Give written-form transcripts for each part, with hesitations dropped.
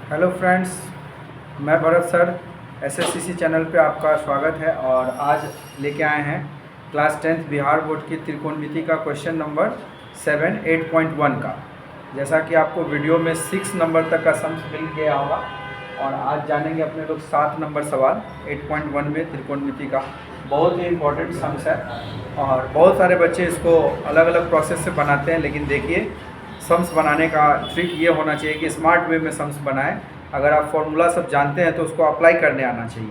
Hello friends, मैं Bharat sir एसएससीसी channel पे आपका स्वागत है। और आज लेके आए हैं क्लास 10th बिहार बोर्ड की त्रिकोणमिति का क्वेश्चन नंबर 7 8.1 का। जैसा कि आपको वीडियो में 6 नंबर तक का सम्स मिल गया होगा, और आज जानेंगे अपने लोग 7 नंबर सवाल 8.1 में त्रिकोणमिति का। बहुत ही इम्पोर्टेंट सम्स है और बहुत सारे बच्चे इसको अलग अलग प्रोसेस से बनाते हैं, लेकिन देखिए सम्स बनाने का ट्रिक ये होना चाहिए कि स्मार्ट वे में सम्स बनाएं। अगर आप फॉर्मूला सब जानते हैं तो उसको अप्लाई करने आना चाहिए।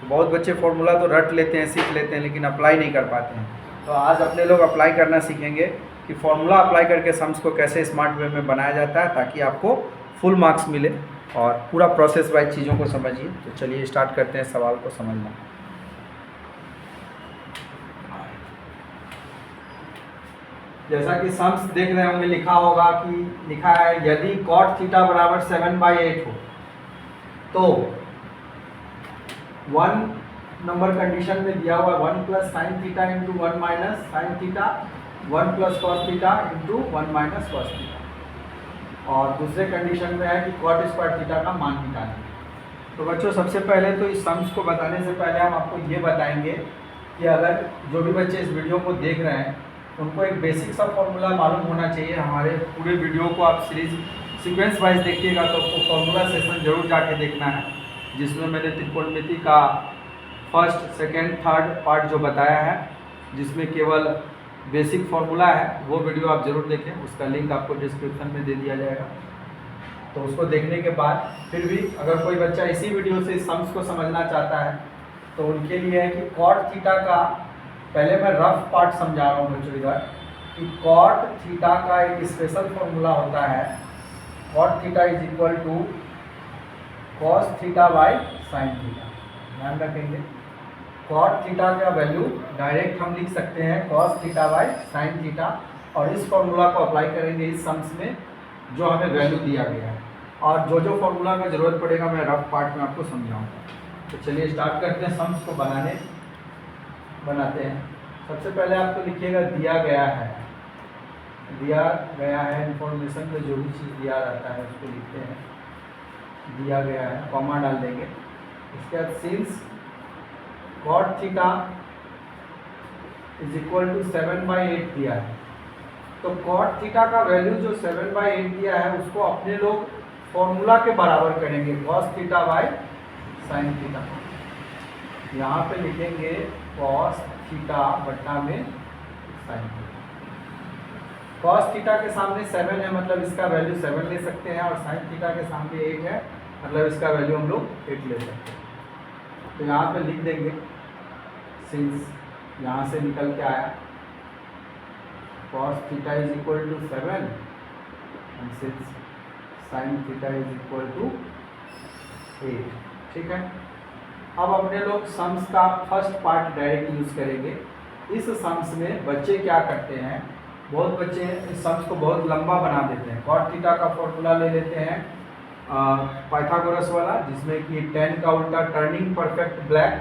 तो बहुत बच्चे फॉर्मूला तो रट लेते हैं, सीख लेते हैं, लेकिन अप्लाई नहीं कर पाते हैं। तो आज अपने लोग अप्लाई करना सीखेंगे कि फॉर्मूला अप्लाई करके सम्स को कैसे स्मार्ट वे में बनाया जाता है, ताकि आपको फुल मार्क्स मिले। और पूरा प्रोसेस वाइज चीज़ों को समझिए। तो चलिए स्टार्ट करते हैं सवाल को समझना। जैसा कि सम्स देख रहे होंगे, लिखा होगा कि लिखा है यदि cot थीटा बराबर 7/8 हो तो 1 नंबर कंडीशन में दिया हुआ 1 plus sine theta into 1 minus sine theta, 1 plus cos theta into 1 minus cos theta. और दूसरे कंडीशन में है कि cot स्क्वायर थीटा का मान निकालें। तो बच्चों, सबसे पहले तो इस सम्स को बताने से पहले हम आपको ये बताएंगे कि अगर जो भी बच्चे इस वीडियो को देख रहे हैं उनको एक बेसिक सा फॉर्मूला मालूम होना चाहिए। हमारे पूरे वीडियो को आप सीरीज सीक्वेंस वाइज देखिएगा तो आपको फॉर्मूला सेशन जरूर जाके देखना है, जिसमें मैंने त्रिकोणमिति का फर्स्ट, सेकंड, थर्ड पार्ट जो बताया है, जिसमें केवल बेसिक फॉर्मूला है, वो वीडियो आप जरूर देखें। उसका लिंक आपको डिस्क्रिप्शन में दे दिया जाएगा। तो उसको देखने के बाद फिर भी अगर कोई बच्चा इसी वीडियो से सम्स को समझना चाहता है तो उनके लिए है कि कॉट थीटा का, पहले मैं रफ पार्ट समझा रहा हूँ बच्चों इधर, कि कॉट थीटा का एक स्पेशल फॉर्मूला होता है। Cot theta is equal to cos theta by sine theta. ध्यान रखेंगे, कॉट थीटा का वैल्यू डायरेक्ट हम लिख सकते हैं cos theta by sine theta, और इस फॉर्मूला को अप्लाई करेंगे इस सम्स में जो हमें वैल्यू दिया गया है। और जो फॉर्मूला का ज़रूरत पड़ेगा मैं रफ पार्ट में आपको समझाऊंगा। तो चलिए स्टार्ट करते हैं सम्स को बनाते हैं। सबसे पहले आपको लिखिएगा दिया गया है इंफॉर्मेशन में जो भी चीज़ दिया रहता है उसको लिखते हैं, दिया गया है, कॉमा डाल देंगे। इसके बाद since cot theta is equal to 7/8 दिया है, तो कॉट थीटा का वैल्यू जो 7/8 दिया है उसको अपने लोग फॉर्मूला के बराबर करेंगे, cos theta by sine theta. यहाँ पे लिखेंगे कॉस थीटा बट्टा में साइन थीटा। कॉस थीटा के सामने 7 है, मतलब इसका वैल्यू 7 ले सकते हैं, और साइन थीटा के सामने 8 है, मतलब इसका वैल्यू हम लोग 8 ले सकते हैं। तो यहाँ पे लिख देंगे सिंस यहाँ से निकल के आया cos theta is equal to 7 and since sine theta is equal to 8। ठीक है। अब अपने लोग सम्स का फर्स्ट पार्ट डायरेक्ट यूज़ करेंगे। इस सम्स में बच्चे क्या करते हैं, बहुत बच्चे इस सम्स को बहुत लंबा बना देते हैं। कॉट थीटा का फॉर्मूला ले लेते हैं पाइथागोरस वाला, जिसमें कि 10 का उल्टा टर्निंग परफेक्ट ब्लैक,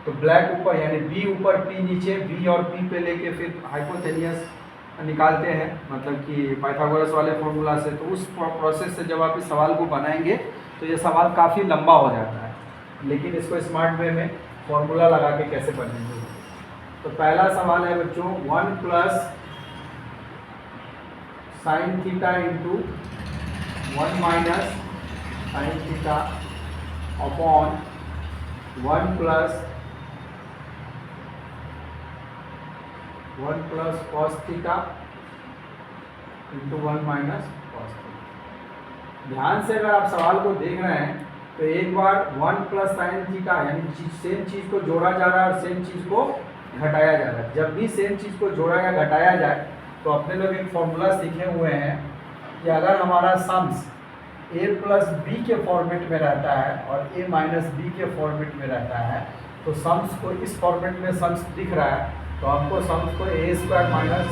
तो ब्लैक ऊपर यानी बी ऊपर पी नीचे, बी और पी पे लेके फिर हाइपोथेनियस निकालते हैं, मतलब कि पाइथागोरस वाले फॉर्मूला से। तो उस प्रोसेस से जब आप इस सवाल को बनाएंगे तो ये सवाल काफ़ी लंबा हो जाता है, लेकिन इसको स्मार्ट वे में फॉर्मूला लगा के कैसे बनेंगे। तो पहला सवाल है बच्चों 1 plus sine theta into 1 minus sine theta upon 1 plus cos theta into 1 minus cos theta. ध्यान से अगर आप सवाल को देख रहे हैं तो एक बार 1 प्लस साइन थीटा यानी सेम चीज़ को जोड़ा जा रहा है और सेम चीज़ को घटाया जा रहा है। जब भी सेम चीज़ को जोड़ा या घटाया जाए तो अपने लोग एक फॉर्मूला सीखे हुए हैं कि अगर हमारा सम्स a प्लस बी के फॉर्मेट में रहता है और a माइनस बी के फॉर्मेट में रहता है, तो सम्स को इस फॉर्मेट में सम्स दिख रहा है तो आपको सम्स को a square minus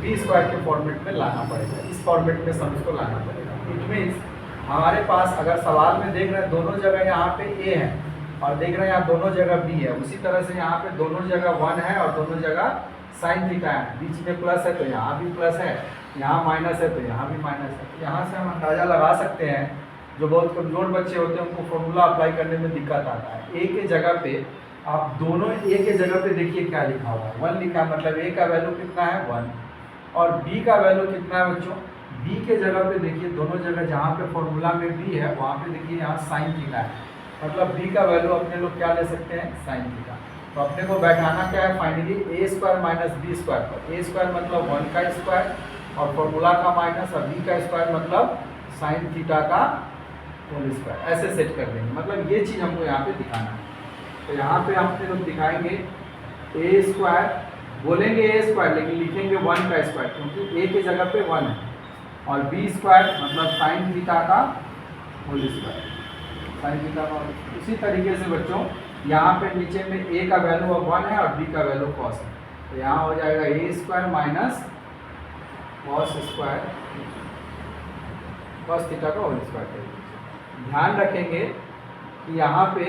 b square के फॉर्मेट में लाना पड़ेगा। इस फॉर्मेट में सम्स को लाना पड़ेगा। इट मीन्स हमारे पास अगर सवाल में देख रहे हैं दोनों जगह यहाँ पे a है और देख रहे हैं यहाँ दोनों जगह b है, उसी तरह से यहाँ पे दोनों जगह 1 है और दोनों जगह साइन थीटा है। बीच में प्लस है तो यहाँ भी प्लस है, यहाँ माइनस है तो यहाँ भी माइनस है। यहाँ से हम अंदाज़ा लगा सकते हैं जो बहुत कमज़ोर बच्चे होते हैं उनको फॉर्मूला अप्लाई करने में दिक्कत आता है। ए के जगह पे आप दोनों ए के जगह पे देखिए क्या लिखा हुआ है, 1 लिखा है, मतलब ए का वैल्यू कितना है 1 और बी का वैल्यू कितना है बच्चों, बी के जगह पे देखिए दोनों जगह जहाँ पे फॉर्मूला में बी है वहाँ पे देखिए यहाँ साइन थीटा है, मतलब बी का वैल्यू अपने लोग क्या ले सकते हैं साइन थीटा। तो अपने को बैठाना क्या है फाइनली ए स्क्वायर माइनस बी स्क्वायर पर, ए स्क्वायर मतलब 1 का स्क्वायर और फॉर्मूला का माइनस और बी का स्क्वायर मतलब साइन थीटा का होल स्क्वायर, ऐसे सेट कर देंगे। मतलब ये चीज़ हमको यहाँ पे दिखाना है। तो यहाँ पे अपने लोग दिखाएंगे ए स्क्वायर, बोलेंगे ए स्क्वायर लेकिन लिखेंगे 1 का स्क्वायर क्योंकि ए के जगह पे 1 है और बी स्क्वायर मतलब साइन थीटा का होल स्क्वायर, साइन थीटा का। इसी तरीके से बच्चों यहाँ पे नीचे में ए का वैल्यू अब 1 है और बी का वैल्यू कॉस है, तो यहाँ हो जाएगा A square minus cos square cos theta का होल स्क्वायर। ध्यान रखेंगे कि यहाँ पे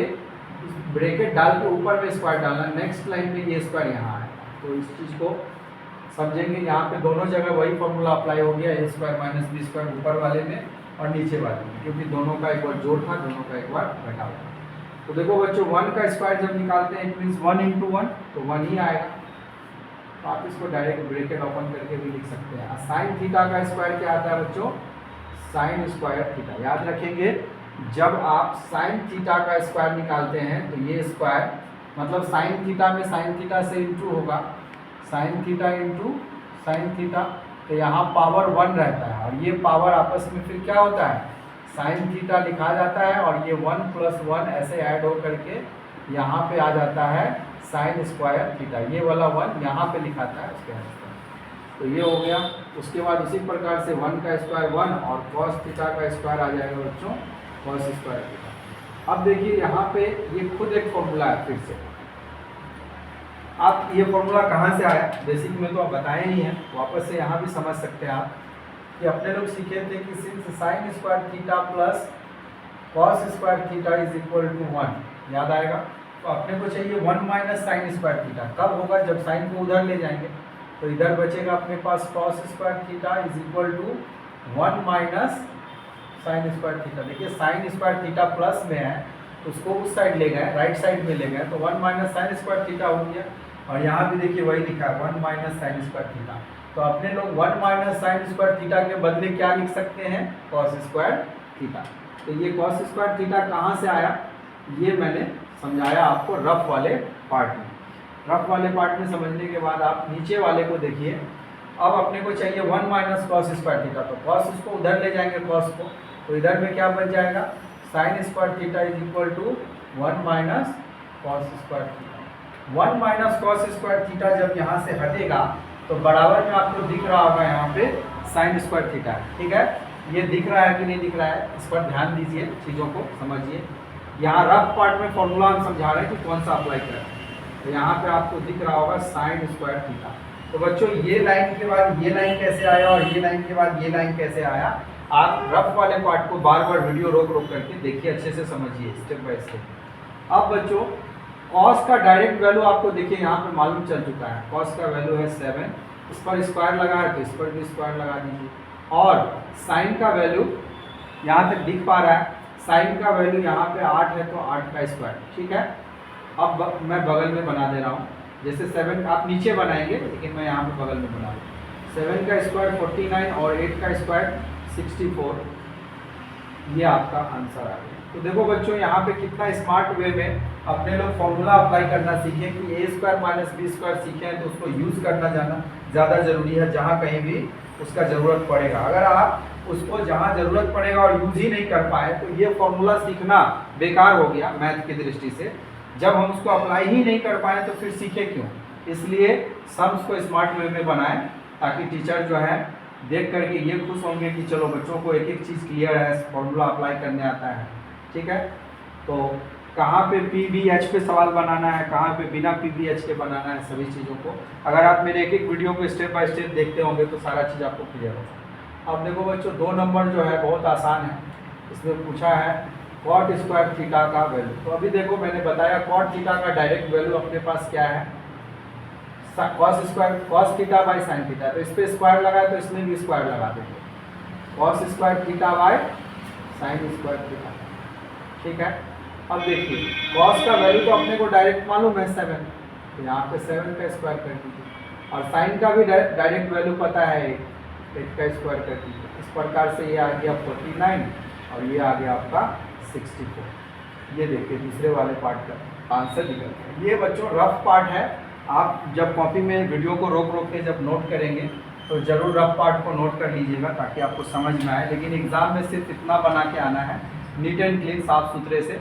ब्रैकेट डाल के ऊपर में स्क्वायर डालना, नेक्स्ट लाइन में ये स्क्वायर यहाँ है, तो इस चीज़ को समझेंगे। यहाँ पे दोनों जगह वही फॉर्मूला अप्लाई हो गया, ए स्क्वायर माइनस बी स्क्वायर ऊपर वाले में और नीचे वाले में, क्योंकि दोनों का एक बार जोड़ था, दोनों का एक बार घटाव था। तो देखो बच्चों 1 का स्क्वायर जब निकालते हैं इट मीन्स 1 इंटू 1 तो 1 ही आएगा, तो आप इसको डायरेक्ट ब्रैकेट ओपन करके भी लिख सकते हैं। साइन थीटा का स्क्वायर क्या आता है बच्चों, साइन स्क्वायर थीटा। याद रखेंगे जब आप साइन थीटा का स्क्वायर निकालते हैं तो ये स्क्वायर मतलब साइन थीटा में साइन थीटा से इंटू होगा, sine theta into sine theta, तो यहाँ पावर 1 रहता है और ये पावर आपस में फिर क्या होता है साइन थीटा लिखा जाता है और ये 1 प्लस 1 ऐसे ऐड हो करके यहाँ पे आ जाता है साइन स्क्वायर थीटा, ये वाला 1 यहाँ पे लिखाता है उसके आंसर। तो ये हो गया। उसके बाद उसी प्रकार से 1 का स्क्वायर 1 और कॉस थीटा का स्क्वायर आ जाएगा बच्चों कॉस स्क्वायर थीटा। अब देखिए यहाँ पे ये खुद एक फॉर्मूला है, फिर से आप ये फॉर्मूला कहाँ से आया, बेसिक में तो आप बताए नहीं हैं, वापस से यहाँ भी समझ सकते हैं आप कि अपने लोग सीखे थे कि since sine square theta plus cos square theta is equal to 1, याद आएगा। तो अपने को चाहिए 1 माइनस साइन स्क्वायर थीटा, कब होगा जब साइन को उधर ले जाएंगे, तो इधर बचेगा अपने पास cos square theta is equal to 1 minus sin square theta. देखिए साइन स्क्वायर थीटा प्लस में है तो उसको उस साइड ले गए, राइट साइड में ले गए, तो 1 माइनस साइन स्क्वायर थीटा हो गया। और यहाँ भी देखिए वही लिखा है 1 माइनस साइन स्क्वायर थीटा, तो अपने लोग 1 माइनस साइन स्क्वायर थीटा के बदले क्या लिख सकते हैं कॉस स्क्वायर थीटा। तो ये कॉस स्क्वायर थीटा कहाँ से आया, ये मैंने समझाया आपको रफ वाले पार्ट में। रफ वाले पार्ट में समझने के बाद आप नीचे वाले को देखिए। अब अपने को चाहिए 1 माइनस कॉस स्क्वायर थीटा, तो कॉस उसको उधर ले जाएंगे कॉस को, तो इधर में क्या बच जाएगा sine square theta is equal to 1 minus cos square theta. 1 minus cos square theta जब यहाँ से हटेगा तो बराबर में आपको दिख रहा होगा यहाँ पे साइन स्क्वायर थीटा, ठीक है। ये दिख रहा है कि नहीं दिख रहा है, इस पर ध्यान दीजिए, चीज़ों को समझिए। यहाँ रफ पार्ट में फॉर्मूला हम समझा रहे हैं कि कौन सा अप्लाई करें, तो यहाँ पे आपको दिख रहा होगा साइन स्क्वायर थीटा। तो बच्चों ये लाइन के बाद ये लाइन कैसे आया और ये लाइन के बाद ये लाइन कैसे आया, आप रफ वाले पार्ट को बार बार वीडियो रोक रोक करके देखिए, अच्छे से समझिए स्टेप बाय स्टेप। अब बच्चों कॉस का डायरेक्ट वैल्यू आपको देखिए यहाँ पे मालूम चल चुका है, कॉस का वैल्यू है 7, इस पर स्क्वायर लगा है तो इस पर भी स्क्वायर लगा दीजिए। और साइन का वैल्यू यहाँ तक दिख पा रहा है, साइन का वैल्यू यहाँ पे 8 है तो 8 का स्क्वायर, ठीक है। अब मैं बगल में बना दे रहा हूँ, जैसे 7 आप नीचे बनाएंगे लेकिन मैं यहाँ पे बगल में बना रहा हूँ। 7 का स्क्वायर 49 और 8 का स्क्वायर 64, ये आपका आंसर आ गया। तो देखो बच्चों यहाँ पे कितना स्मार्ट वे में अपने लोग फॉर्मूला अप्लाई करना सीखें कि ए स्क्वायर माइनस बी स्क्वायर सीखें हैं तो उसको यूज़ करना जाना ज़्यादा ज़रूरी है, जहाँ कहीं भी उसका ज़रूरत पड़ेगा। अगर आप उसको जहाँ ज़रूरत पड़ेगा और यूज़ ही नहीं कर पाए तो ये फॉर्मूला सीखना बेकार हो गया मैथ की दृष्टि से। जब हम उसको अप्लाई ही नहीं कर पाए तो फिर सीखे क्यों। इसलिए सम्स को स्मार्ट वे में बनाएं ताकि टीचर जो है देख करके ये खुश होंगे कि चलो बच्चों को एक एक चीज़ क्लियर है, फॉर्मूला अप्लाई करने आता है, ठीक है। तो कहाँ पे PBH पे सवाल बनाना है, कहाँ पे बिना PBH के बनाना है, सभी चीज़ों को अगर आप मेरे एक एक वीडियो को स्टेप बाय स्टेप देखते होंगे तो सारा चीज़ आपको क्लियर होगा। अब देखो बच्चों 2 नंबर जो है बहुत आसान है, इसमें पूछा है कॉट स्क्वायर थीटा का वैल्यू। तो अभी देखो मैंने बताया कॉट थीटा का डायरेक्ट वैल्यू अपने पास क्या है, cos square cos theta by sine theta. तो इस पर स्क्वायर लगाए तो इसमें भी स्क्वायर लगा देंगे, cos square theta by sign square theta. ठीक है, अब देखिए कॉस का वैल्यू तो अपने को डायरेक्ट मालूम है 7, तो यहाँ पे 7 का स्क्वायर कर दीजिए, और साइन का भी डायरेक्ट वैल्यू पता है 8 का स्क्वायर कर दीजिए। इस प्रकार से ये आ गया 49 और ये आ गया आपका 64। ये देखिए दूसरे वाले पार्ट का आंसर निकल गया। ये बच्चों रफ पार्ट है, आप जब कॉपी में वीडियो को रोक रोक के जब नोट करेंगे तो ज़रूर रफ पार्ट को नोट कर लीजिएगा ताकि आपको समझ में आए। लेकिन एग्ज़ाम में सिर्फ इतना बना के आना है, नीट एंड क्लीन, साफ़ सुथरे से,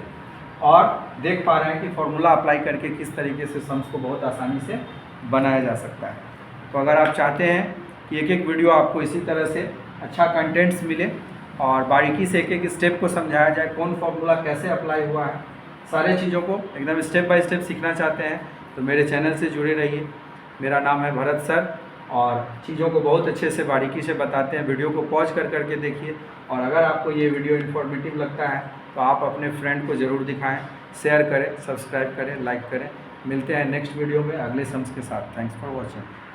और देख पा रहे हैं कि फॉर्मूला अप्लाई करके किस तरीके से सम्स को बहुत आसानी से बनाया जा सकता है। तो अगर आप चाहते हैं कि एक एक वीडियो आपको इसी तरह से अच्छा कंटेंट्स मिले और बारीकी से एक एक स्टेप को समझाया जाए, कौन फॉर्मूला कैसे अप्लाई हुआ है, सारे चीज़ों को एकदम स्टेप बाय स्टेप सीखना चाहते हैं तो मेरे चैनल से जुड़े रहिए। मेरा नाम है भरत सर और चीज़ों को बहुत अच्छे से बारीकी से बताते हैं। वीडियो को पॉज कर करके देखिए, और अगर आपको ये वीडियो इन्फॉर्मेटिव लगता है तो आप अपने फ्रेंड को ज़रूर दिखाएं, शेयर करें, सब्सक्राइब करें, लाइक करें। मिलते हैं नेक्स्ट वीडियो में अगले सम्स के साथ। Thanks for watching.